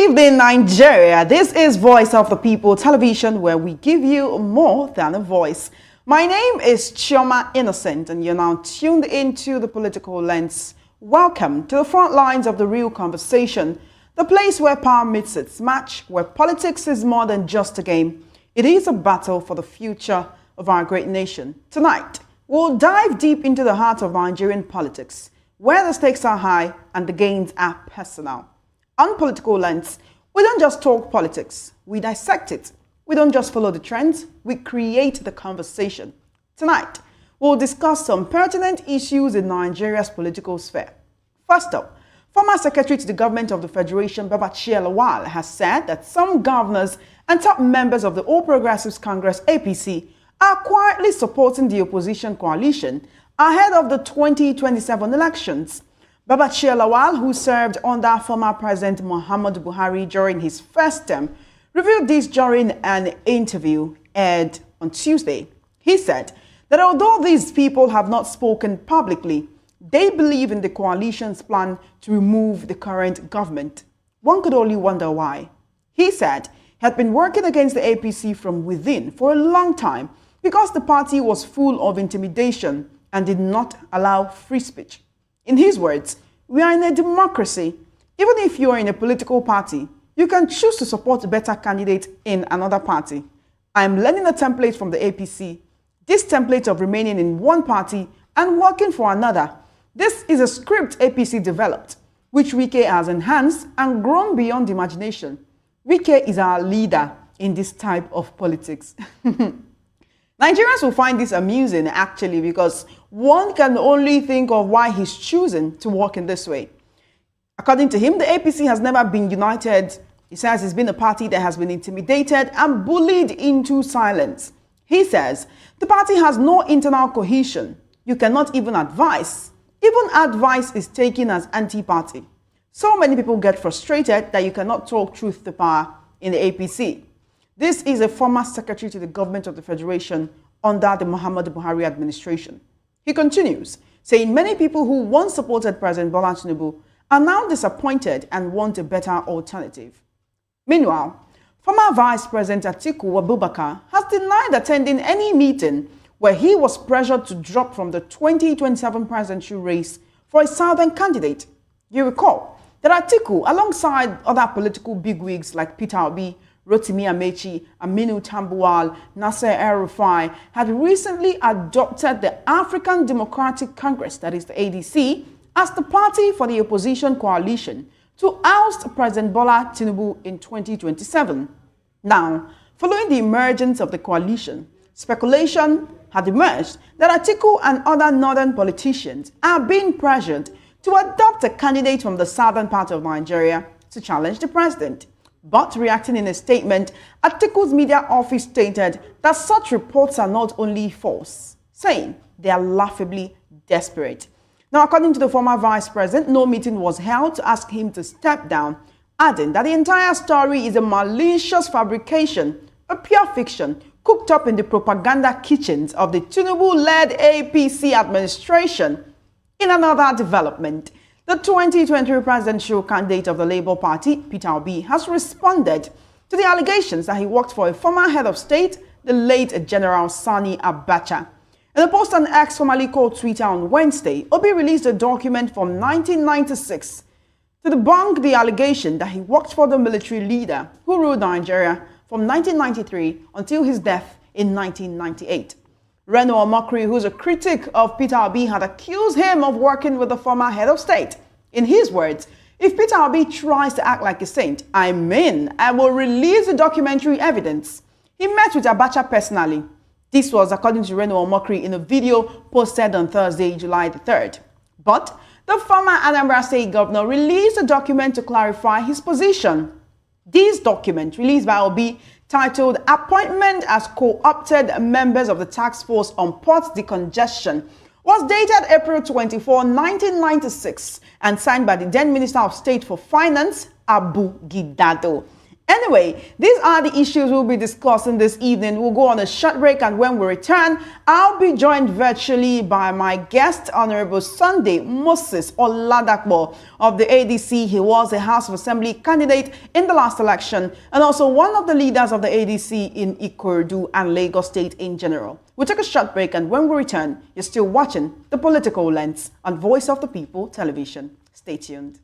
evening, Nigeria. This is Voice of the People Television, where we give you more than a voice. My name is Chioma Innocent, and you're now tuned into the political lens. Welcome to the front lines of the real conversation, the place where power meets its match, where politics is more than just a game. It is a battle for the future of our great nation. Tonight, we'll dive deep into the heart of Nigerian politics, where the stakes are high and the gains are personal. On Political Lens, we don't just talk politics, we dissect it. We don't just follow the trends, we create the conversation. Tonight, we'll discuss some pertinent issues in Nigeria's political sphere. First up, former Secretary to the Government of the Federation, Babachir Lawal, has said that some governors and top members of the All Progressives Congress APC are quietly supporting the opposition coalition ahead of the 2027 elections. Babachir Lawal, who served under former President Muhammadu Buhari during his first term, revealed this during an interview aired on Tuesday. He said that although these people have not spoken publicly, they believe in the coalition's plan to remove the current government. One could only wonder why. He said he had been working against the APC from within for a long time because the party was full of intimidation and did not allow free speech. In his words, we are in a democracy. Even if you are in a political party, you can choose to support a better candidate in another party. I am learning a template from the APC. This template of remaining in one party and working for another. This is a script APC developed, which Wike has enhanced and grown beyond imagination. Wike is our leader in this type of politics. Nigerians will find this amusing, actually, because one can only think of why he's choosing to work in this way. According to him, the APC has never been united. He says it's been a party that has been intimidated and bullied into silence. He says the party has no internal cohesion. You cannot even advise. Even advice is taken as anti-party. So many people get frustrated that you cannot talk truth to power in the APC. This is a former secretary to the government of the Federation under the Muhammadu Buhari administration. He continues, saying many people who once supported President Bola Tinubu are now disappointed and want a better alternative. Meanwhile, former Vice President Atiku Abubakar has denied attending any meeting where he was pressured to drop from the 2027 presidential race for a southern candidate. You recall that Atiku, alongside other political bigwigs like Peter Obi, Rotimi Amechi, Aminu Tambuwal, Nasser El-Rufai, had recently adopted the African Democratic Congress, that is the ADC, as the party for the opposition coalition to oust President Bola Tinubu in 2027. Now, following the emergence of the coalition, speculation had emerged that Atiku and other northern politicians are being pressured to adopt a candidate from the southern part of Nigeria to challenge the president. But reacting in a statement, Atiku's media office stated that such reports are not only false, saying they are laughably desperate. Now, according to the former vice president, no meeting was held to ask him to step down, adding that the entire story is a malicious fabrication, a pure fiction, cooked up in the propaganda kitchens of the Tinubu-led APC administration. In another development, the 2020 presidential candidate of the Labour Party, Peter Obi, has responded to the allegations that he worked for a former head of state, the late General Sani Abacha. In a post on X, formerly called Twitter, on Wednesday, Obi released a document from 1996 to debunk the allegation that he worked for the military leader who ruled Nigeria from 1993 until his death in 1998. Reno Omokri, who's a critic of Peter Obi, had accused him of working with the former head of state. In his words, if Peter Obi tries to act like a saint, I will release the documentary evidence. He met with Abacha personally. This was according to Reno Omokri in a video posted on Thursday, July the 3rd. But the former Anambra State governor released a document to clarify his position. This document, released by Obi, titled Appointment as Co-opted Members of the Task Force on Port Decongestion, was dated April 24, 1996 and signed by the then Minister of State for Finance, Abu Gidado. Anyway, these are the issues we'll be discussing this evening. We'll go on a short break, and when we return, I'll be joined virtually by my guest, Honorable Sunday Moses Oladakbo of the ADC. He was a House of Assembly candidate in the last election and also one of the leaders of the ADC in Ikorodu and Lagos State in general. We'll take a short break, and when we return, you're still watching The Political Lens on Voice of the People Television. Stay tuned.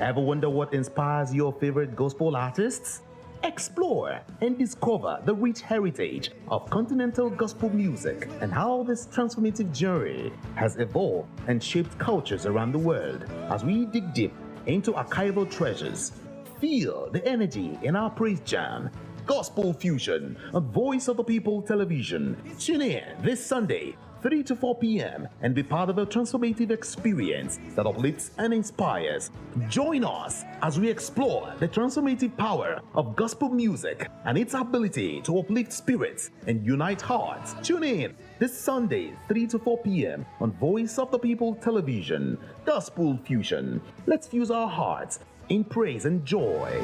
Ever wonder what inspires your favorite gospel artists? Explore and discover the rich heritage of continental gospel music and how this transformative journey has evolved and shaped cultures around the world. As we dig deep into archival treasures, feel the energy in our praise jam, Gospel Fusion on Voice of the People Television. Tune in this Sunday, 3 to 4 p.m. and be part of a transformative experience that uplifts and inspires. Join us as we explore the transformative power of gospel music and its ability to uplift spirits and unite hearts. Tune in this Sunday, 3 to 4 p.m. on Voice of the People Television. Gospel Fusion. Let's fuse our hearts in praise and joy.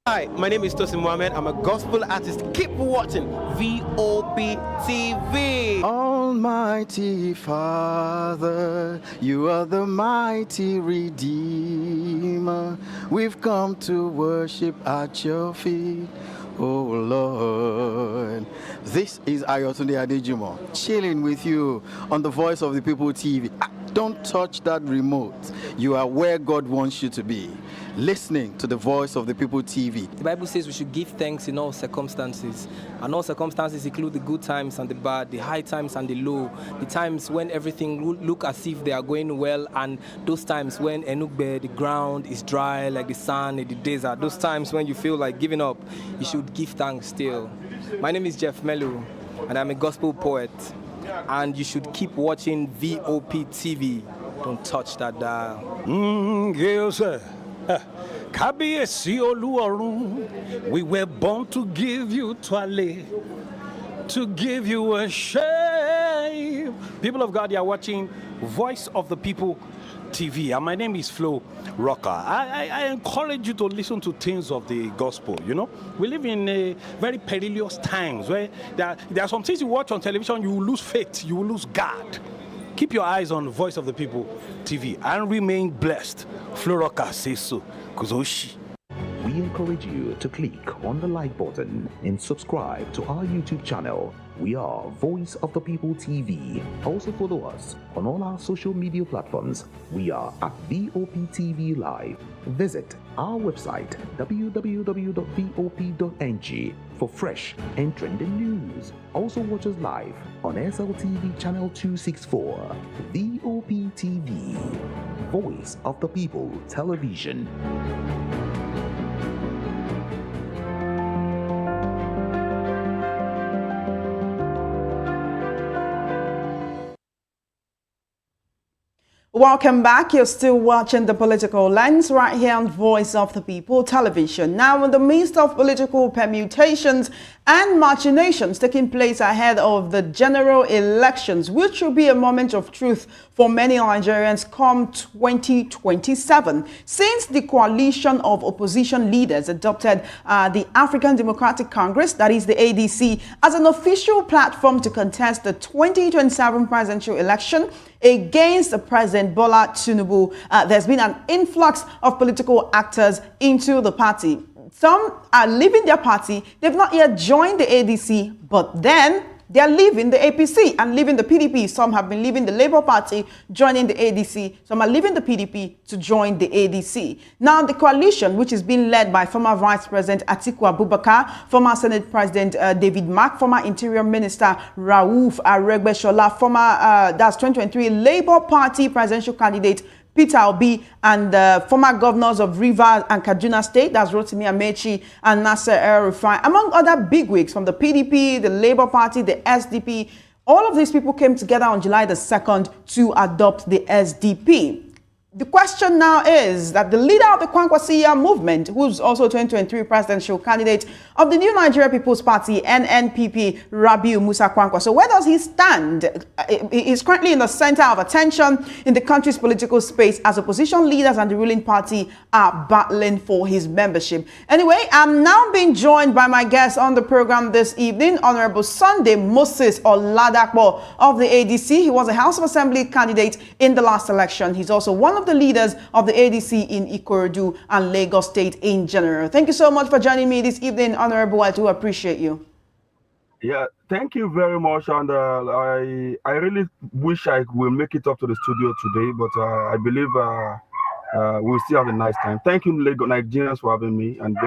Hi, my name is Tosin Mohammed. I'm a gospel artist. Keep watching VOP TV. Almighty Father, you are the mighty Redeemer. We've come to worship at your feet, oh Lord. This is Ayotunde Adejimo, chilling with you on the Voice of the People TV. Don't touch that remote. You are where God wants you to be, listening to the Voice of the People TV. The Bible says we should give thanks in all circumstances, and all circumstances include the good times and the bad, the high times and the low, the times when everything look as if they are going well, and those times when Enugbe, the ground is dry like the sand in the desert. Those times when you feel like giving up, you should give thanks still. My name is Jeff Melu, and I'm a gospel poet, and you should keep watching VOP TV. Don't touch that dial. Yes, sir. Kábíyèsí Olúọ̀run, we were born to give you twale, to give you worship. People of God, you are watching Voice of the People TV, and my name is Flo Rocker. I encourage you to listen to things of the gospel. You know, we live in a very perilous times where there are some things you watch on television, you will lose faith, you will lose God. Keep your eyes on Voice of the People TV and remain blessed. Flo Rocker says so. Kuzoshi. We encourage you to click on the like button and subscribe to our YouTube channel. We are Voice of the People TV. Also follow us on all our social media platforms. We are at VOP TV Live. Visit our website www.vop.ng for fresh and trending news. Also watch us live on SLTV channel 264. VOP TV, Voice of the People Television. Welcome back. You're still watching The Political Lens right here on Voice of the People Television. Now, in the midst of political permutations and machinations taking place ahead of the general elections, which will be a moment of truth for many Nigerians come 2027, since the coalition of opposition leaders adopted the African Democratic Congress, that is the ADC, as an official platform to contest the 2027 presidential election against President Bola Tinubu, there's been an influx of political actors into the party. Some are leaving their party. They've not yet joined the ADC, but then They are leaving the APC and leaving the PDP. Some have been leaving the Labour Party, joining the ADC. Some are leaving the PDP to join the ADC. Now, the coalition, which is being led by former Vice President Atiku Abubakar, former Senate President David Mark, former Interior Minister Rauf Aregbesola, former, that's 2023 Labour Party presidential candidate Peter Obi, and the former governors of Rivers and Kaduna State, that's Rotimi Amechi and Nasser El-Rufai, among other bigwigs from the PDP, the Labour Party, the SDP. All of these people came together on July the 2nd to adopt the SDP. The question now is that the leader of the Kwankwasiya movement, who's also 2023 presidential candidate of the New Nigeria People's Party, NNPP, Rabiu Musa Kwankwa. So where does he stand? He's currently in the center of attention in the country's political space as opposition leaders and the ruling party are battling for his membership. Anyway, I'm now being joined by my guest on the program this evening, Honorable Sunday Moses Oladapo of the ADC. He was a House of Assembly candidate in the last election. He's also one of the leaders of the ADC in Ikorodu and Lagos State in general. Thank you so much for joining me this evening, Honorable. I do appreciate you. Yeah, thank you very much. And I really wish I will make it up to the studio today, but I believe we'll still have a nice time. Thank you, Lagos Nigerians, for having me. And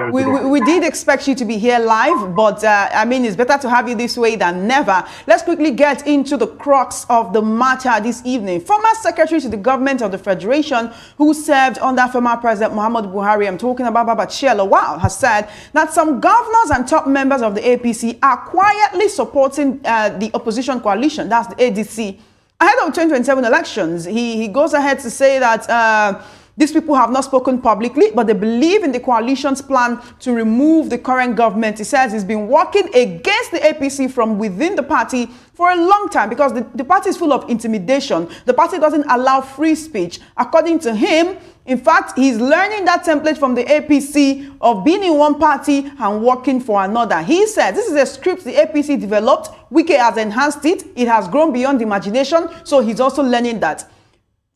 we did expect you to be here live, but I mean, it's better to have you this way than never. Let's quickly get into the crux of the matter this evening. Former Secretary to the Government of the Federation, who served under former President Muhammad Buhari, I'm talking about Babachir Lawal, has said that some governors and top members of the APC are quietly supporting the opposition coalition, that's the ADC. Ahead of 2027 elections, he goes ahead to say that these people have not spoken publicly, but they believe in the coalition's plan to remove the current government. He says he's been working against the APC from within the party for a long time because the party is full of intimidation. The party doesn't allow free speech. According to him, in fact, he's learning that template from the APC of being in one party and working for another. He said this is a script the APC developed. Wike has enhanced it. It has grown beyond imagination. So he's also learning that.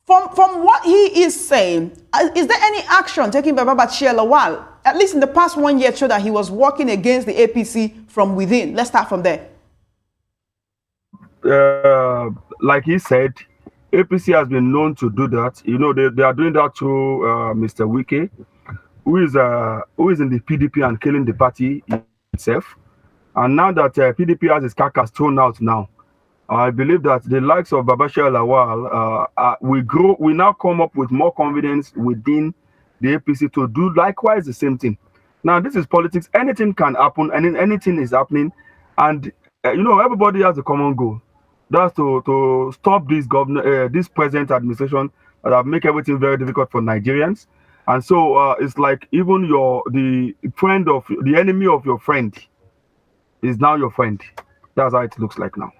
From what he is saying, is there any action taken by Babachir Lawal, at least in the past 1 year, show that he was working against the APC from within? Let's start from there. Like he said, APC has been known to do that. You know, they are doing that through Mr. Wike, who is in the PDP and killing the party itself. And now that PDP has its carcass thrown out now, I believe that the likes of Babachir Lawal we now come up with more confidence within the APC to do likewise the same thing. Now, this is politics. Anything can happen, and anything is happening. And, you know, everybody has a common goal. That's to stop this this present administration that have make everything very difficult for Nigerians. And so it's like even the enemy of your friend is now your friend. That's how it looks like now.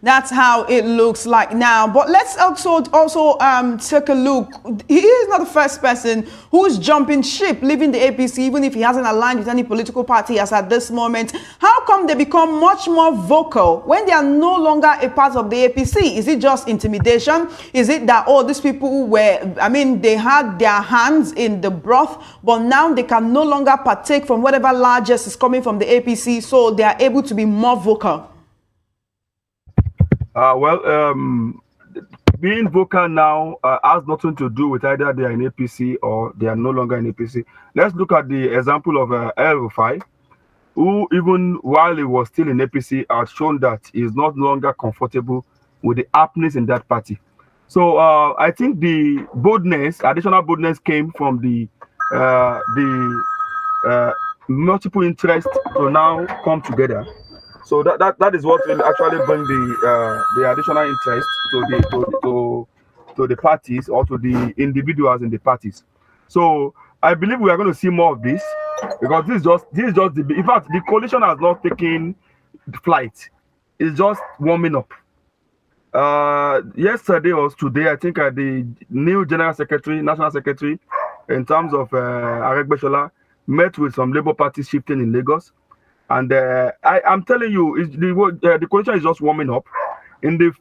That's how it looks like now. But let's also take a look. He is not the first person who's jumping ship, leaving the APC, even if he hasn't aligned with any political party as at this moment. How come they become much more vocal when they are no longer a part of the APC? Is it just intimidation? Is it that, oh, these people they had their hands in the broth, but now they can no longer partake from whatever largesse is coming from the APC, so they are able to be more vocal? Being vocal now has nothing to do with either they are in APC or they are no longer in APC. Let's look at the example of El-Rufai, who even while he was still in APC had shown that he is not longer comfortable with the happenings in that party. So I think the additional boldness came from the multiple interests to now come together. So that is what will actually bring the additional interest to the parties or to the individuals in the parties. So I believe we are going to see more of this because this is just in fact the coalition has not taken flight. It's just warming up. Yesterday or today, I think the new National Secretary, in terms of Aregbesola, met with some Labour Party shifting in Lagos. And I'm telling you, the coalition is just warming up. In the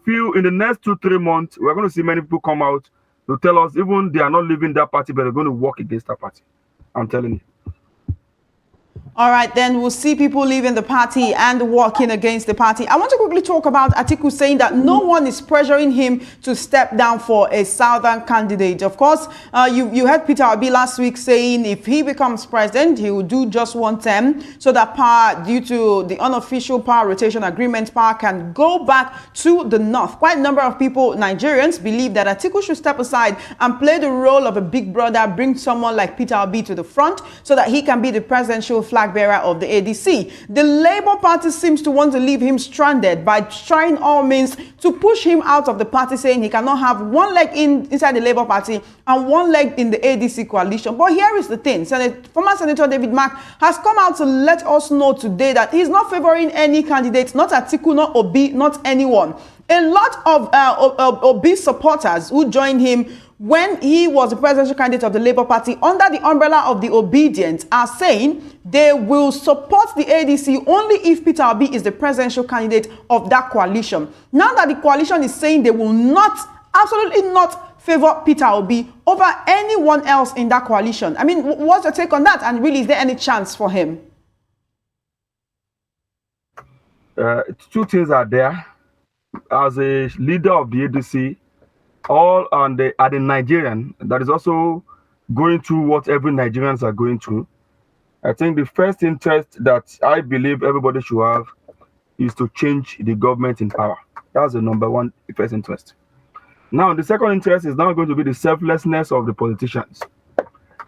next 2-3 months, we're going to see many people come out to tell us even they are not leaving that party, but they're going to work against that party. I'm telling you. All right, then we'll see people leaving the party and working against the party. I want to quickly talk about Atiku saying that no one is pressuring him to step down for a southern candidate. Of course, you heard Peter Obi last week saying if he becomes president, he will do just one term so that power, due to the unofficial power rotation agreement, power can go back to the north. Quite a number of people, Nigerians, believe that Atiku should step aside and play the role of a big brother, bring someone like Peter Obi to the front so that he can be the presidential flag bearer of the ADC. The Labour Party seems to want to leave him stranded by trying all means to push him out of the party, saying he cannot have one leg inside the Labour Party and one leg in the ADC coalition. But here is the thing. Former Senator David Mark has come out to let us know today that he's not favoring any candidate, not Atiku, not Obi, not anyone. A lot of Obi supporters who joined him when he was the presidential candidate of the Labour Party under the umbrella of the Obedient are saying they will support the ADC only if Peter Obi is the presidential candidate of that coalition. Now that the coalition is saying they will not, absolutely not favor Peter Obi over anyone else in that coalition. I mean, what's your take on that? And really, is there any chance for him? Two things are there. As a leader of the ADC, all on the Nigerian that is also going through what every Nigerians are going through. I think the first interest that I believe everybody should have is to change the government in power. That's the number one first interest. Now, the second interest is now going to be the selflessness of the politicians.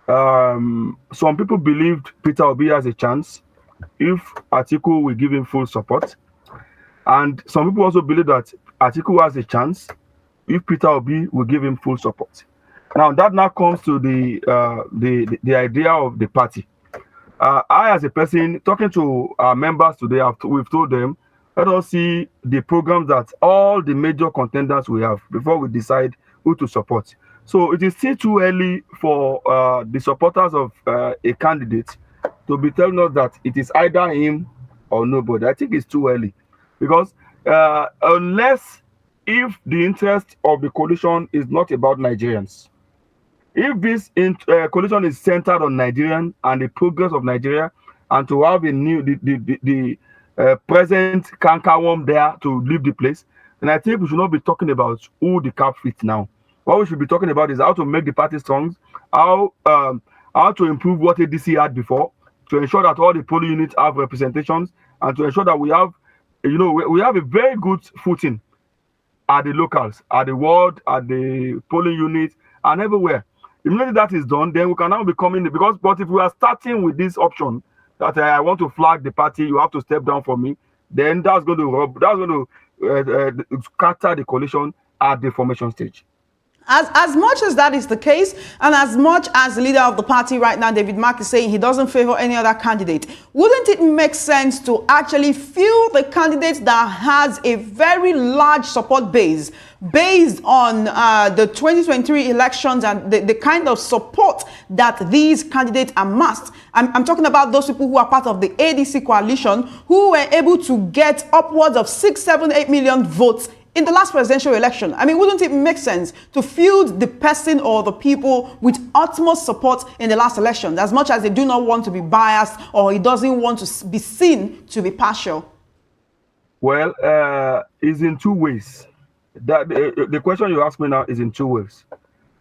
Some people believed Peter Obi has a chance if Atiku will give him full support. And some people also believe that Atiku has a chance if Peter Obi will give him full support. Now, that now comes to the idea of the party. I, as a person, talking to our members today, we've told them, let us see the programs that all the major contenders we have before we decide who to support. So it is still too early for the supporters of a candidate to be telling us that it is either him or nobody. I think it's too early because unless if the interest of the coalition is not about Nigerians, if this coalition is centered on Nigerian and the progress of Nigeria, and to have a new the present cankerworm there to leave the place, then I think we should not be talking about who the cap fits now. What we should be talking about is how to make the party strong, how to improve what ADC had before, to ensure that all the polling units have representations, and to ensure that we have, we have a very good footing at the locals, at the ward, at the polling unit, and everywhere. Immediately that is done, then we can now be coming but if we are starting with this option that I want to flag the party, you have to step down for me, then that's going to scatter the coalition at the formation stage. As much as that is the case, and as much as the leader of the party right now, David Mark, is saying he doesn't favor any other candidate, wouldn't it make sense to actually field the candidate that has a very large support base based on the 2023 elections and the kind of support that these candidates amassed? I'm talking about those people who are part of the ADC coalition who were able to get upwards of 6, 7, 8 million votes in the last presidential election. I mean, wouldn't it make sense to field the person or the people with utmost support in the last election, as much as they do not want to be biased or he doesn't want to be seen to be partial? Well, it's in two ways. The question you ask me now is in two ways.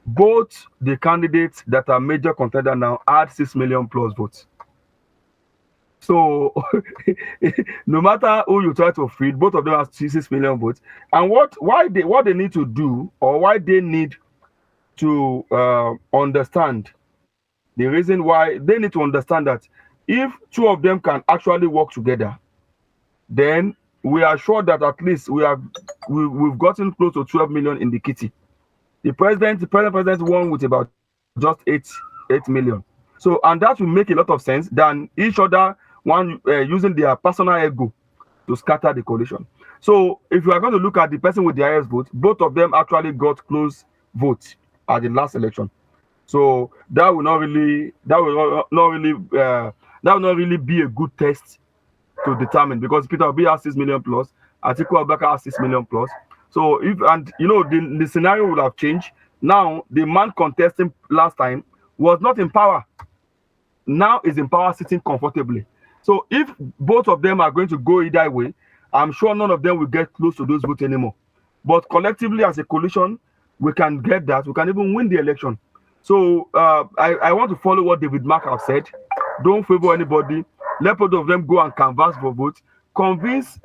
Both the candidates that are major contender now had 6 million plus votes. So no matter who you try to feed, both of them have 6 million votes. And what they need to do, or why they need to understand, the reason why they need to understand that if two of them can actually work together, then we are sure that at least we've gotten close to 12 million in the kitty. The present president won with about just 8 million. So, and that will make a lot of sense than each other one using their personal ego to scatter the coalition. So if you are going to look at the person with the highest vote, both of them actually got close votes at the last election. So that will not really be a good test to determine, because Peter Obi has 6 million plus, Atiku Abubakar has 6 million plus. So the scenario would have changed. Now the man contesting last time was not in power. Now is in power, sitting comfortably. So if both of them are going to go either way, I'm sure none of them will get close to those votes anymore. But collectively, as a coalition, we can get that. We can even win the election. So I want to follow what David Mark have said. Don't favor anybody. Let both of them go and canvass for votes. Convince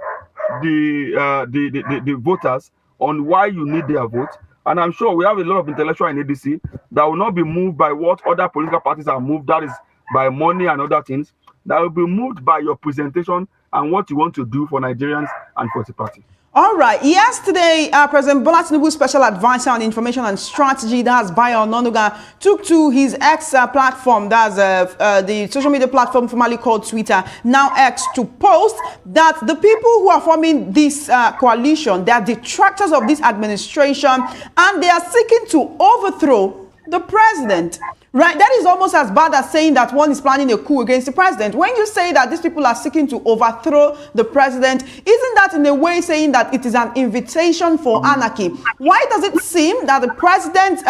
the voters on why you need their vote. And I'm sure we have a lot of intellectual in ADC that will not be moved by what other political parties are moved, that is by money and other things, that will be moved by your presentation and what you want to do for Nigerians and for the party. All right. Yesterday, President Bola Tinubu's special advisor on information and strategy, that's Bayo Onanuga, took to his X platform, that's the social media platform formerly called Twitter, now X, to post that the people who are forming this coalition, they are detractors of this administration, and they are seeking to overthrow the president. Right, that is almost as bad as saying that one is planning a coup against the president. When you say that these people are seeking to overthrow the president, isn't that in a way saying that it is an invitation for anarchy? Why does it seem that the president's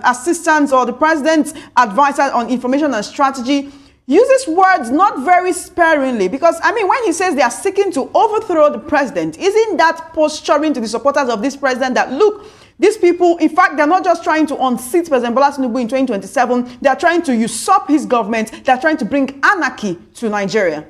assistants or the president's advisor on information and strategy uses words not very sparingly? Because, I mean, when he says they are seeking to overthrow the president, isn't that posturing to the supporters of this president that, look, these people, in fact, they're not just trying to unseat President Bola Tinubu in 2027. They're trying to usurp his government. They're trying to bring anarchy to Nigeria.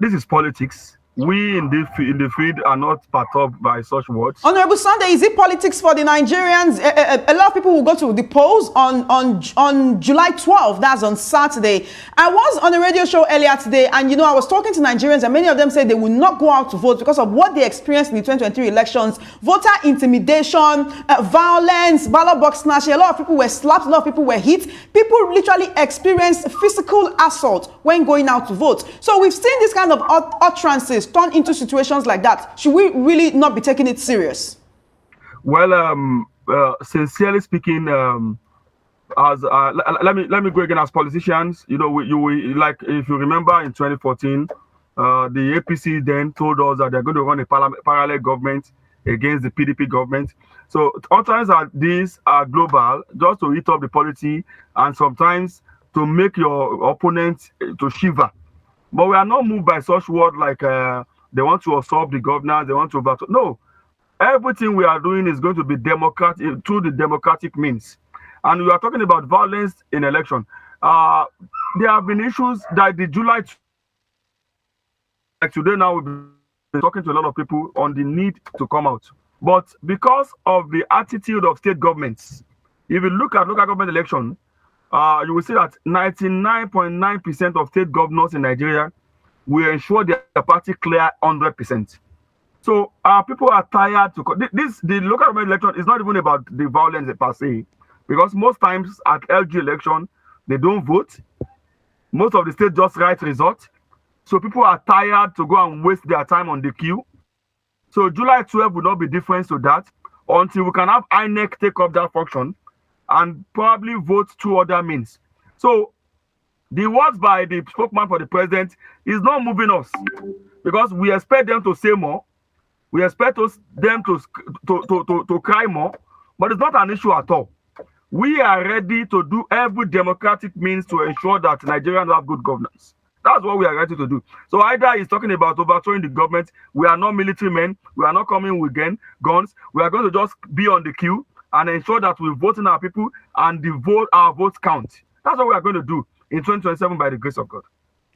This is politics. We in the field are not perturbed by such words. Honorable Sunday, is it politics for the Nigerians? A lot of people will go to the polls on July 12th. That's on Saturday. I was on a radio show earlier today, and you know, I was talking to Nigerians, and many of them said they will not go out to vote because of what they experienced in the 2023 elections: voter intimidation, violence, ballot box snatching. A lot of people were slapped. A lot of people were hit. People literally experienced physical assault when going out to vote. So we've seen this kind of utterances turn into situations like that. Should we really not be taking it serious? Well, sincerely speaking, let me go again. As politicians, you know, we like, if you remember in 2014, the APC then told us that they're going to run a parallel government against the PDP government. So utterances like these are global, just to eat up the polity and sometimes to make your opponent to shiver. But we are not moved by such words like they want to usurp the governors, they want to overthrow. No, everything we are doing is going to be democratic through the democratic means. And we are talking about violence in election. There have been issues that the July, like today now, we've been talking to a lot of people on the need to come out. But because of the attitude of state governments, if you look at local government election, you will see that 99.9% of state governors in Nigeria will ensure their party clear 100%. So people are tired to the local government election is not even about the violence per se, because most times at LG election they don't vote. Most of the states just write results. So people are tired to go and waste their time on the queue. So July 12 will not be different to that until we can have INEC take up that function and probably vote through other means. So the words by the spokesman for the president is not moving us, because we expect them to say more. We expect them to cry more, but it's not an issue at all. We are ready to do every democratic means to ensure that Nigerians have good governance. That's what we are ready to do. So either he's talking about overthrowing the government, we are not military men, we are not coming with guns, we are going to just be on the queue and ensure that we vote in our people and our votes count. That's what we are going to do in 2027 by the grace of God.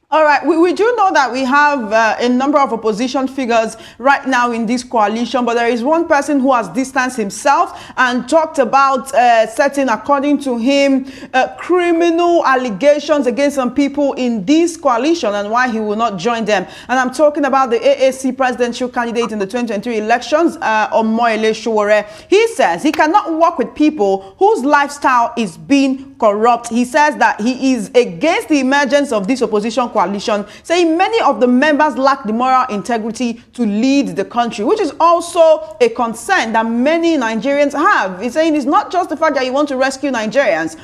All right, we do know that we have a number of opposition figures right now in this coalition, but there is one person who has distanced himself and talked about setting, according to him, criminal allegations against some people in this coalition and why he will not join them. And I'm talking about the AAC presidential candidate in the 2023 elections, Omoyele Sowore. He says he cannot work with people whose lifestyle is being corrupt. He says that he is against the emergence of this opposition coalition, saying many of the members lack the moral integrity to lead the country, which is also a concern that many Nigerians have. He's saying it's not just the fact that you want to rescue Nigerians.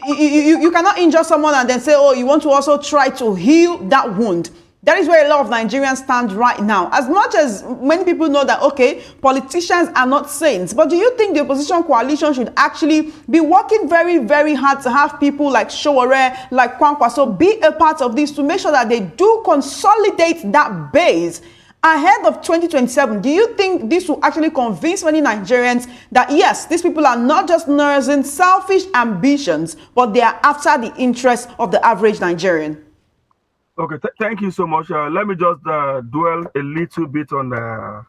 You cannot injure someone and then say, oh, you want to also try to heal that wound. That is where a lot of Nigerians stand right now. As much as many people know that, okay, politicians are not saints, but do you think the opposition coalition should actually be working very, very hard to have people like Sowore, like Kwankwaso be a part of this to make sure that they do consolidate that base ahead of 2027? Do you think this will actually convince many Nigerians that, yes, these people are not just nursing selfish ambitions, but they are after the interests of the average Nigerian? Okay, thank you so much. Let me just dwell a little bit on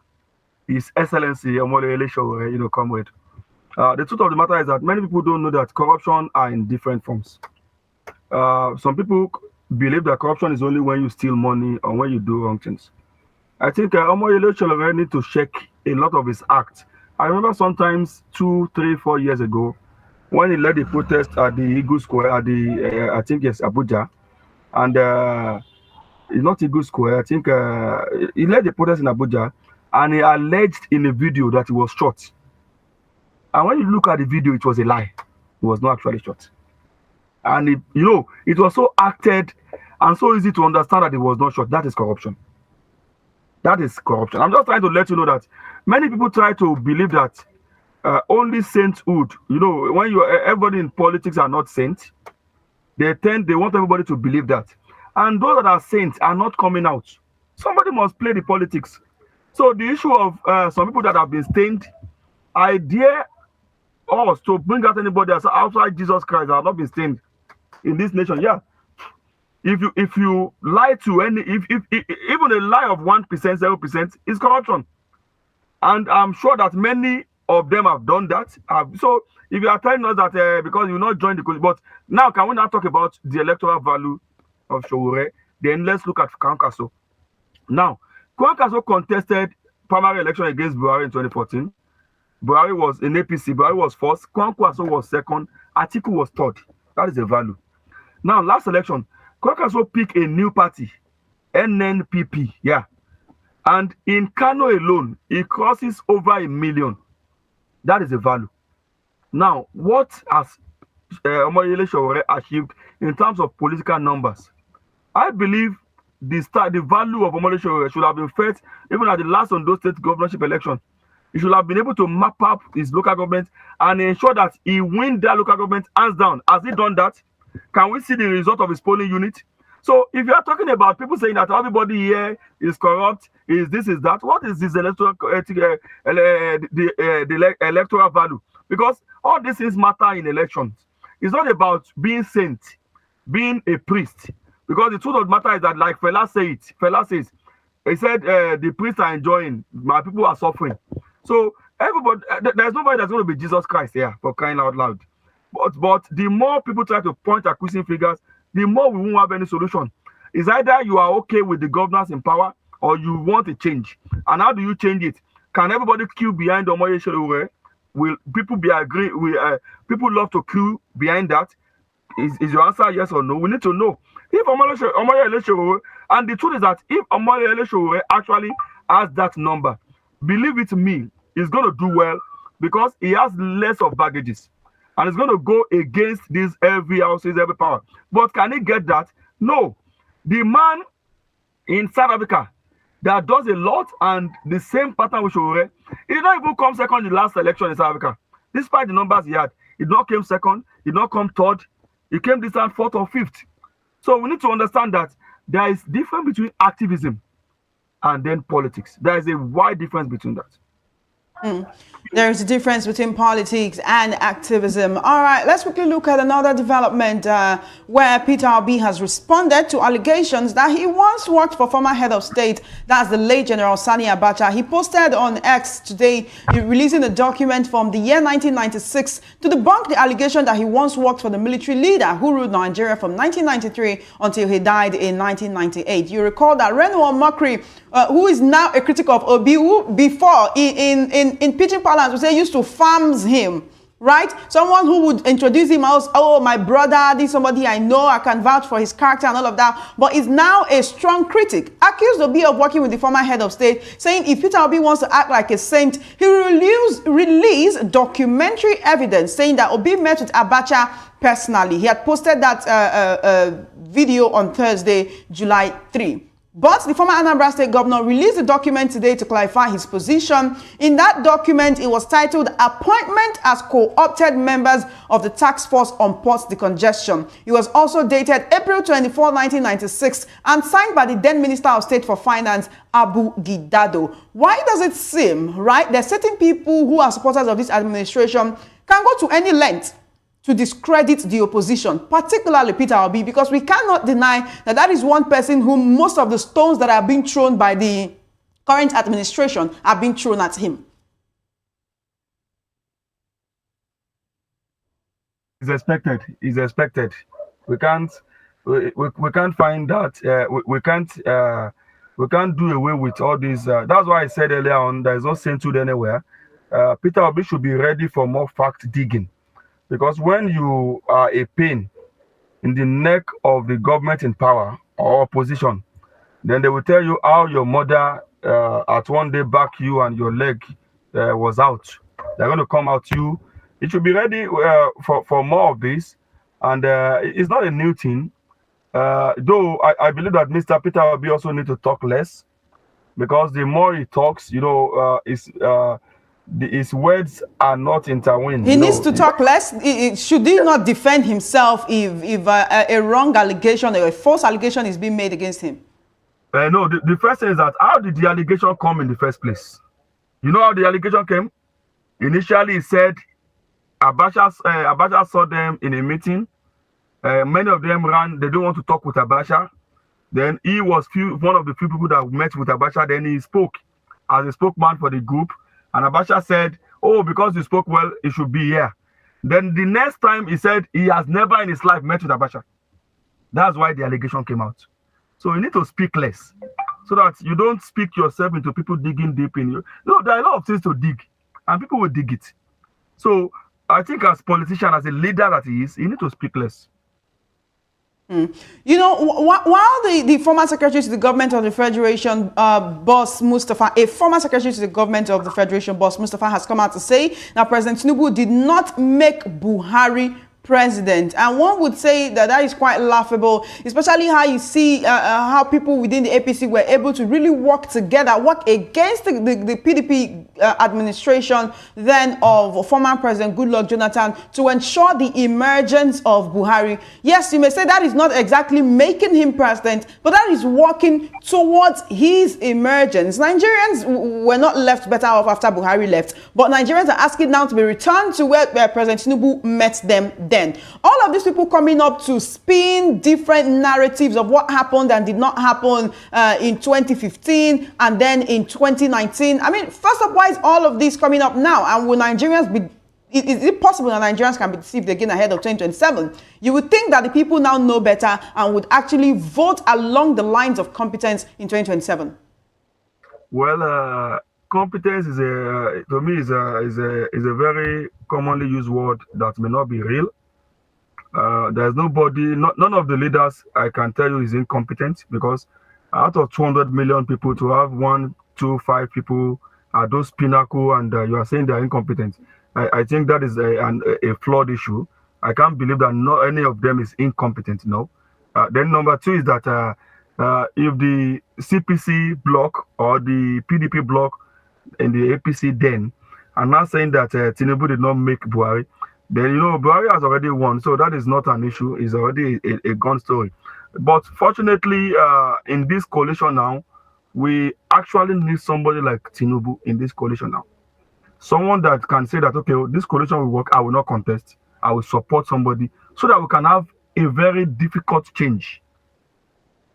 His Excellency Omoyele Sowore, comrade. The truth of the matter is that many people don't know that corruption are in different forms. Some people believe that corruption is only when you steal money or when you do wrong things. I think Omoyele Sowore need to check a lot of his acts. I remember sometimes 2, 3, 4 years ago when he led the protest at the Eagle Square at the I think yes Abuja. And it's not Eagle Square. I think he led the protest in Abuja, and he alleged in a video that he was shot. And when you look at the video, it was a lie. He was not actually shot. And it was so acted and so easy to understand that he was not shot. That is corruption. That is corruption. I'm just trying to let you know that many people try to believe that only sainthood. When everybody in politics are not saints. They want everybody to believe that. And those that are saints are not coming out. Somebody must play the politics. So the issue of some people that have been stained, I dare us to bring out anybody else outside Jesus Christ that have not been stained in this nation. Yeah. If you lie to if even a lie of 1%, 0% is corruption. And I'm sure that many of them have done that. So if you are telling us that because you not join the coalition, but now can we now talk about the electoral value of Sowore? Then let's look at Kwankwaso. Now, Kwankwaso contested primary election against Buhari in 2014. Buhari was in APC. Buhari was first. Kwankwaso was second. Atiku was third. That is the value. Now, last election, Kwankwaso picked a new party, NNPP. Yeah. And in Kano alone, it crosses over 1 million. That is the value. Now, what has Omoyele Sowore achieved in terms of political numbers? I believe the value of Omoyele Sowore should have been felt even at the last Ondo State governorship election. He should have been able to map up his local government and ensure that he wins that local government hands down. Has he done that? Can we see the result of his polling unit? So if you are talking about people saying that everybody here is corrupt, is this, is that, what is this electoral the electoral value? Because all these things matter in elections. It's not about being saint, being a priest. Because the truth of the matter is that, like Fela says, he said, the priests are enjoying, my people are suffering. So everybody, there's nobody that's going to be Jesus Christ here, for crying out loud. But the more people try to point accusing figures, the more we won't have any solution. It's either you are okay with the governors in power or you want a change. And how do you change it? Can everybody queue behind Omoyele Sowore? Will people be agree? People love to queue behind that? Is your answer yes or no? We need to know. If Omoyele Sowore, and the truth is that if Omoyele Sowore actually has that number, believe it me, he's going to do well because he has less of baggages. And it's going to go against these heavy houses, heavy power. But can he get that? No. The man in South Africa that does a lot and the same pattern with Sowore, he did not even come second in the last election in South Africa. Despite the numbers he had, he did not come second, he did not come third, he came this time fourth or fifth. So we need to understand that there is difference between activism and then politics. There is a wide difference between that. There's a difference between politics and activism. All right, let's quickly look at another development where Peter Obi has responded to allegations that he once worked for former head of state, that's the late General Sani Abacha. He posted on X today, releasing a document from the year 1996 to debunk the allegation that he once worked for the military leader who ruled Nigeria from 1993 until he died in 1998. You recall that Reno Makri, who is now a critic of Obi, who before in Pidgin parlance we say used to farms him, right? Someone who would introduce him as, oh, my brother, this is somebody I know, I can vouch for his character and all of that, but is now a strong critic, accused Obi of working with the former head of state, saying if Peter Obi wants to act like a saint, he will release documentary evidence saying that Obi met with Abacha personally. He had posted that video on Thursday, July 3. But the former Anambra State governor released a document today to clarify his position. In that document, it was titled Appointment as Co-opted Members of the Task Force on Port Decongestion. It was also dated April 24, 1996 and signed by the then Minister of State for Finance, Abu Gidado. Why does it seem, right, that certain people who are supporters of this administration can go to any length to discredit the opposition, particularly Peter Obi, because we cannot deny that that is one person whom most of the stones that are being thrown by the current administration are being thrown at him. It's expected. It's expected. We can't find that. We can't do away with all these. That's why I said earlier on, there is no sainthood anywhere. Peter Obi should be ready for more fact digging. Because when you are a pain in the neck of the government in power or opposition, then they will tell you how your mother at one day back you and your leg was out. They're going to come out you. You should be ready for more of this. And it's not a new thing. Though I believe that Mr. Peter Obi also need to talk less. Because the more he talks, you know, his words are not intertwined. He needs to talk less. Should he not defend himself if a wrong allegation or a false allegation is being made against him? No, the first thing is that how did the allegation come in the first place? You know how the allegation came? Initially, he said Abacha saw them in a meeting. Many of them ran. They don't want to talk with Abacha. Then he was one of the few people that met with Abacha. Then he spoke as a spokesman for the group. And Abacha said, oh, because you spoke well, it should be here. Then the next time he said he has never in his life met with Abacha. That's why the allegation came out. So you need to speak less so that you don't speak yourself into people digging deep in you. No, there are a lot of things to dig and people will dig it. So I think as politician, as a leader that he is, you need to speak less. You know, while the former secretary to the government of the Federation, Boss Mustafa, a former secretary to the government of the Federation, Boss Mustafa, has come out to say that President Tinubu did not make Buhari president, and one would say that that is quite laughable, especially how you see how people within the APC were able to really work together, work against the PDP administration then of former President Goodluck Jonathan to ensure the emergence of Buhari. Yes, you may say that is not exactly making him president, but that is working towards his emergence. Nigerians were not left better off after Buhari left, but Nigerians are asking now to be returned to where President Tinubu met them then. All of these people coming up to spin different narratives of what happened and did not happen in 2015 and then in 2019. I mean, first of all, why is all of this coming up now? And will Nigerians be, is it possible that Nigerians can be deceived again ahead of 2027? You would think that the people now know better and would actually vote along the lines of competence in 2027. Well, competence is to me is a very commonly used word that may not be real. There's nobody, none of the leaders I can tell you is incompetent, because out of 200 million people, to have 1, 2, 5 people are those pinnacle, and you are saying they are incompetent. I think that is a flawed issue. I can't believe that not any of them is incompetent. No. Then number 2 is that if the CPC bloc or the PDP bloc in the APC then are not saying that Tinubu did not make Buhari, then you know Buhari has already won, so that is not an issue. It's already a gone story. But fortunately, in this coalition now, we actually need somebody like Tinubu in this coalition now. Someone that can say that, okay, this coalition will work, I will not contest, I will support somebody, so that we can have a very difficult change.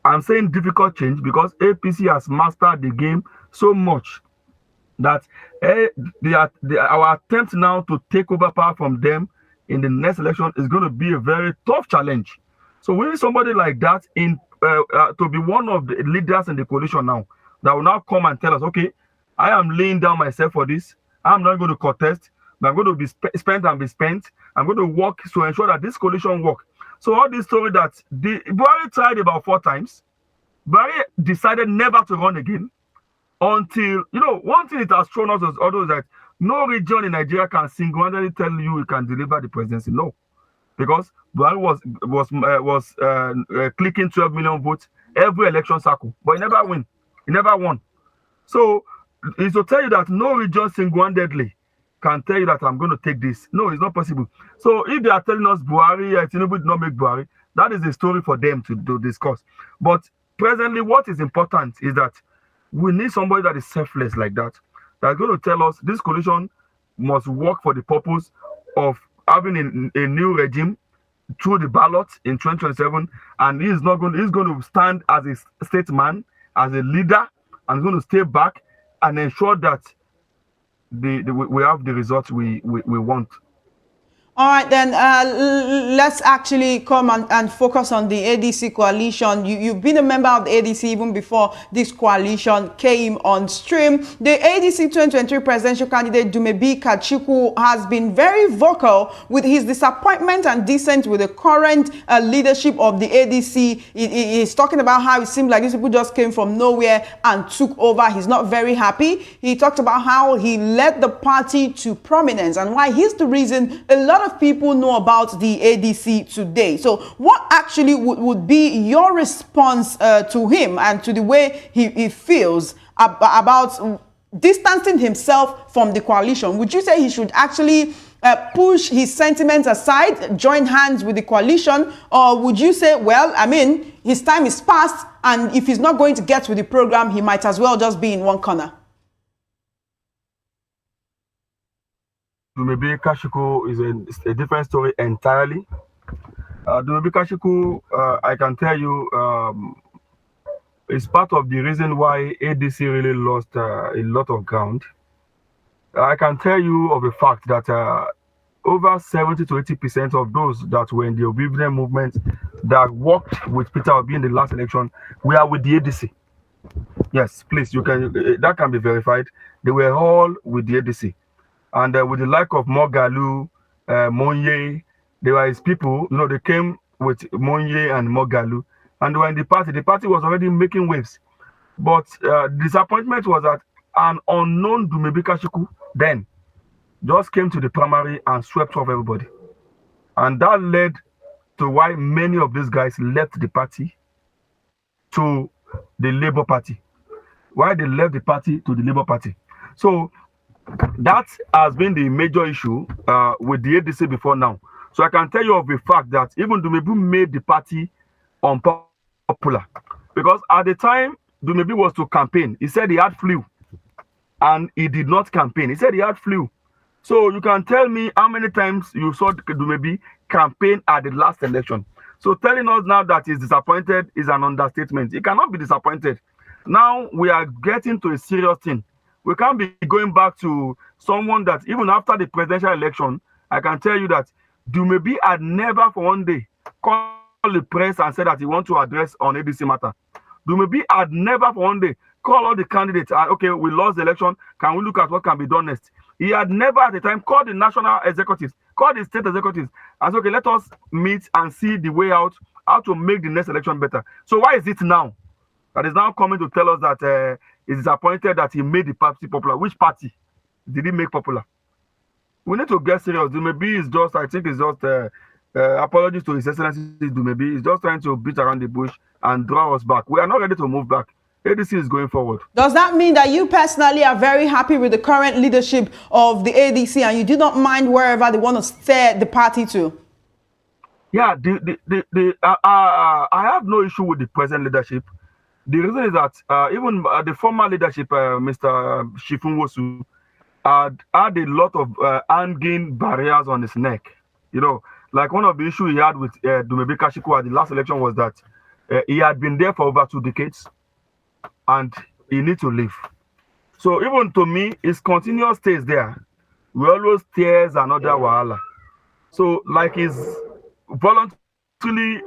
I'm saying difficult change because APC has mastered the game so much that our attempt now to take over power from them in the next election is going to be a very tough challenge. So we need somebody like that in to be one of the leaders in the coalition now, that will now come and tell us, okay, I am laying down myself for this. I'm not going to contest, but I'm going to be spent and be spent. I'm going to work to ensure that this coalition works. So all this story that Buhari tried about 4 times, Buhari decided never to run again. Until, you know, one thing it has shown us is although that no region in Nigeria can single-handedly tell you it can deliver the presidency. No, because Buhari was clicking 12 million votes every election cycle, but he never win. He never won. So it's to tell you that no region single-handedly can tell you that I'm going to take this. No, it's not possible. So if they are telling us Buhari, Tinubu did not make Buhari, that is a story for them to discuss. But presently, what is important is that we need somebody that is selfless like that. That's going to tell us this coalition must work for the purpose of having a new regime through the ballot in 2027, and he's going to stand as a statesman, as a leader, and going to stay back and ensure that we have the results we want. All right, then let's actually come and focus on the ADC coalition. You've been a member of the ADC even before this coalition came on stream. The ADC 2023 presidential candidate Dumebi Kachikwu has been very vocal with his disappointment and dissent with the current leadership of the ADC. He's talking about how it seemed like these people just came from nowhere and took over. He's not very happy. He talked about how he led the party to prominence and why he's the reason a lot of people know about the ADC today. So what actually would be your response to him and to the way he feels about distancing himself from the coalition? Would you say he should actually push his sentiments aside, join hands with the coalition? Or would you say, well, I mean, his time is past, and if he's not going to get with the program, he might as well just be in one corner? Dumebi Kachikwu is a different story entirely. Dumebi Kachikwu, I can tell you, is part of the reason why ADC really lost a lot of ground. I can tell you of the fact that over 70 to 80% of those that were in the Obedient movement that worked with Peter Obi in the last election were with the ADC. Yes, please, you can. That can be verified. They were all with the ADC. And with the like of Moghalu, Monye, they were his people. You know, they came with Monye and Moghalu, and they were in the party. The party was already making waves. But disappointment was that an unknown Dumebi Kachikwu then just came to the primary and swept off everybody. And that led to why many of these guys left the party to the Labour Party. Why they left the party to the Labour Party. So that has been the major issue with the ADC before now. So I can tell you of the fact that even Dumebi made the party unpopular. Because at the time Dumebi was to campaign, he said he had flu. And he did not campaign. He said he had flu. So you can tell me how many times you saw Dumebi campaign at the last election. So telling us now that he's disappointed is an understatement. He cannot be disappointed. Now we are getting to a serious thing. We can't be going back to someone that even after the presidential election, I can tell you that Dumebi had never for one day called the press and said that he wants to address on ADC matter. Dumebi had never for one day called all the candidates. Okay, we lost the election. Can we look at what can be done next? He had never at the time called the national executives, called the state executives, and said, okay, let us meet and see the way out, how to make the next election better. So why is it now that is now coming to tell us that he's disappointed that he made the party popular? Which party did he make popular? We need to get serious. Dumebi is just, I think it's just apologies to His Excellency Dumebi. He's just trying to beat around the bush and draw us back. We are not ready to move back. ADC is going forward. Does that mean that you personally are very happy with the current leadership of the ADC and you do not mind wherever they want to steer the party to? Yeah, I have no issue with the present leadership. The reason is that even the former leadership, Mr. Shifun-Wosu, had a lot of hanging barriers on his neck. You know, like one of the issues he had with Dumebi Kachikwu at the last election was that he had been there for over 2 decades and he needs to leave. So even to me, his continuous stays there will always tears another wahala. So like he's voluntarily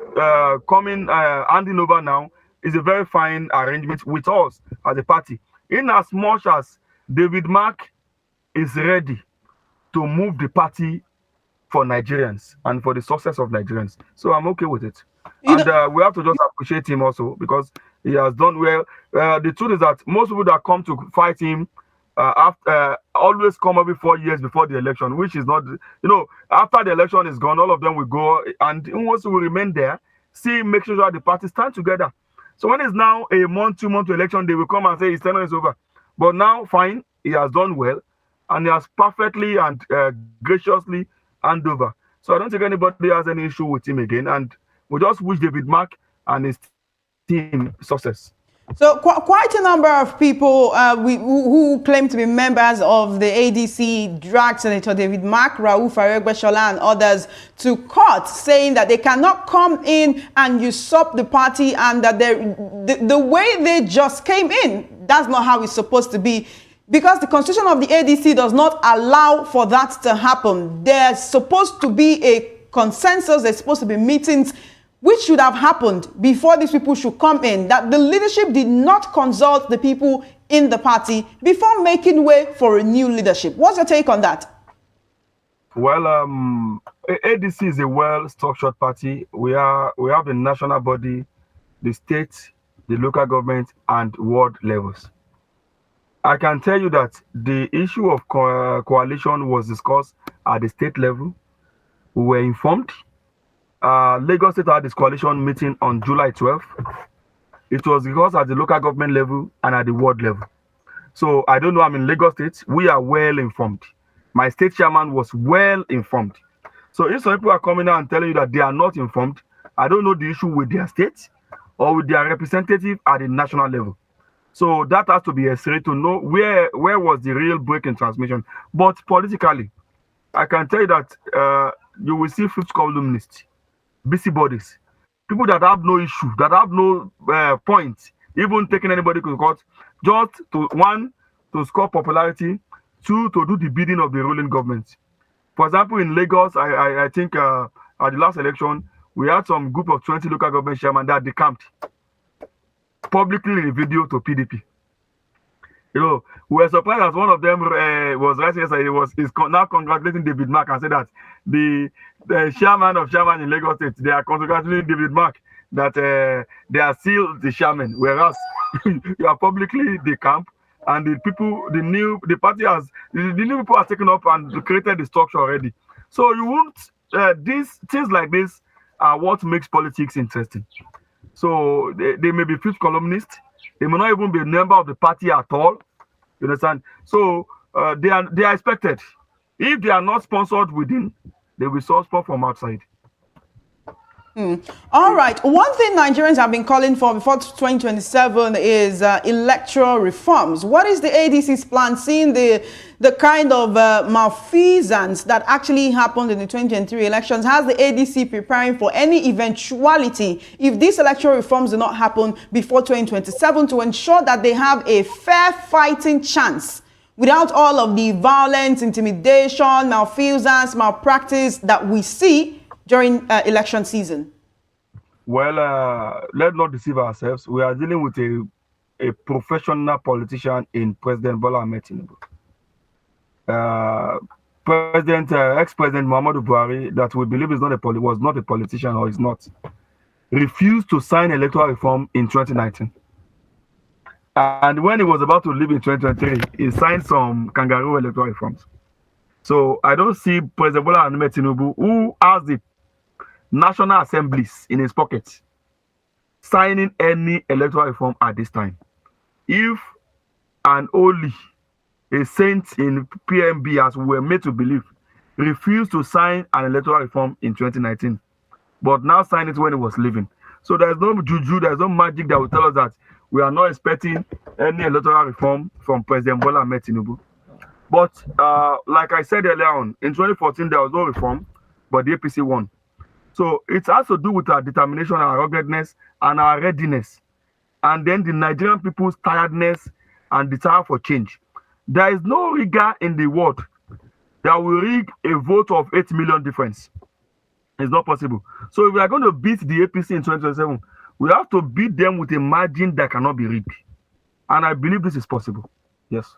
handing over now is a very fine arrangement with us as a party. In as much as David Mark is ready to move the party for Nigerians and for the success of Nigerians. So I'm okay with it. And we have to just appreciate him also because he has done well. The truth is that most people that come to fight him always come every 4 years before the election, which is not, you know, after the election is gone, all of them will go and Nwosu will remain there, make sure that the party stand together. So when it's now a month, 2 month to election, they will come and say his tenure is over. But now, fine, he has done well, and he has perfectly and graciously handed over. So I don't think anybody has any issue with him again, and we just wish David Mark and his team success. So quite a number of people who claim to be members of the ADC dragged Senator David Mark, Rauf Aregbesola and others to court, saying that they cannot come in and usurp the party, and that the way they just came in, that's not how it's supposed to be. Because the constitution of the ADC does not allow for that to happen. There's supposed to be a consensus, there's supposed to be meetings, which should have happened before these people should come in, that the leadership did not consult the people in the party before making way for a new leadership. What's your take on that? Well, ADC is a well-structured party. We have the national body, the state, the local government, and ward levels. I can tell you that the issue of coalition was discussed at the state level. We were informed. Lagos State had this coalition meeting on July 12th. It was discussed at the local government level and at the ward level. So I don't know, I'm in Lagos State. We are well informed. My state chairman was well informed. So if some people are coming out and telling you that they are not informed, I don't know the issue with their state or with their representative at the national level. So that has to be necessary to know where was the real break in transmission. But politically, I can tell you that you will see fifth columnists, busybodies, people that have no issue, that have no point, even taking anybody to court, just to, one, to score popularity, two, to do the bidding of the ruling government. For example, in Lagos, I think at the last election, we had some group of 20 local government chairmen that decamped publicly in a video to PDP. You know, we were surprised that one of them was writing yesterday, is now congratulating David Mark and said that the chairman of chairman in Lagos State, they are congratulating David Mark that they are still the chairman, whereas you are publicly decamped, and the new people are taken up and created the structure already. So you won't these things like this are what makes politics interesting. So they may be fifth columnists, they may not even be a member of the party at all. You understand? So they are expected. If they are not sponsored within, they will sponsor from outside. All right. One thing Nigerians have been calling for before 2027 is electoral reforms. What is the ADC's plan, seeing the kind of malfeasance that actually happened in the 2023 elections? Has the ADC preparing for any eventuality if these electoral reforms do not happen before 2027 to ensure that they have a fair fighting chance without all of the violence, intimidation, malfeasance, malpractice that we see during election season? Well, let's not deceive ourselves. We are dealing with a professional politician in President Bola Ahmed Tinubu. Ex-President Muhammadu Buhari, that we believe was not a politician or is not, refused to sign electoral reform in 2019. And when he was about to leave in 2023, he signed some kangaroo electoral reforms. So I don't see President Bola Ahmed Tinubu, who has the National Assemblies in his pocket, signing any electoral reform at this time. If and only a saint in PMB, as we were made to believe, refused to sign an electoral reform in 2019, but now signed it when he was leaving. So there's no juju, there's no magic that will tell us that we are not expecting any electoral reform from President Bola Ahmed Tinubu. But like I said earlier on, in 2014, there was no reform, but the APC won. So it has to do with our determination, our ruggedness, and our readiness. And then the Nigerian people's tiredness and desire for change. There is no rigor in the world that will rig a vote of 8 million difference. It's not possible. So if we are going to beat the APC in 2027, we have to beat them with a margin that cannot be rigged. And I believe this is possible. Yes.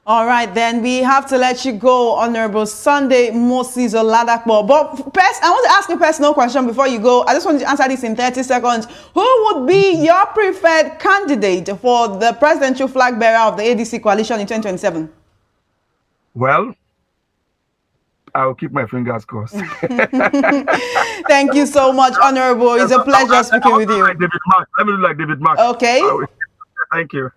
All right, then we have to let you go, Honorable Sunday Moses Oladapo. But I want to ask you a personal question before you go. I just want you to answer this in 30 seconds. Who would be your preferred candidate for the presidential flag bearer of the ADC coalition in 2027? Well, I'll keep my fingers crossed. Thank you so much, Honorable. It's a pleasure speaking with you. Like David Mark. Let me do like David Mark. Okay. Thank you.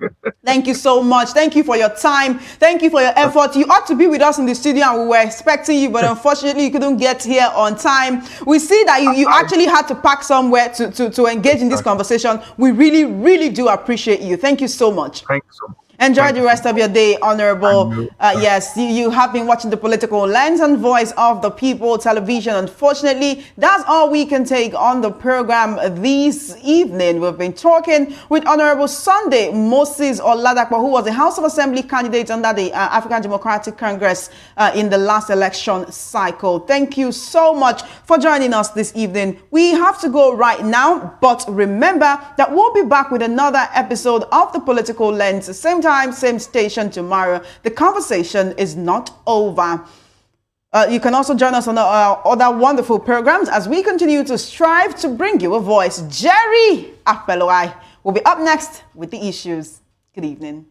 Thank you so much. Thank you for your time. Thank you for your effort. You ought to be with us in the studio, and we were expecting you, but unfortunately you couldn't get here on time. We see that you actually had to park somewhere to engage in this conversation. We really, really do appreciate you. Thank you so much. Thank you so much. Enjoy the rest of your day, Honorable. Yes, you have been watching the Political Lens and Voice of the People television. Unfortunately, that's all we can take on the program this evening. We've been talking with Honorable Sunday Moses Oladapo, who was a House of Assembly candidate under the African Democratic Congress in the last election cycle. Thank you so much for joining us this evening. We have to go right now, but remember that we'll be back with another episode of the Political Lens, same time, same station tomorrow. The conversation is not over. You can also join us on our other wonderful programs as we continue to strive to bring you a voice. Jerry Apeloi will be up next with the issues. Good evening.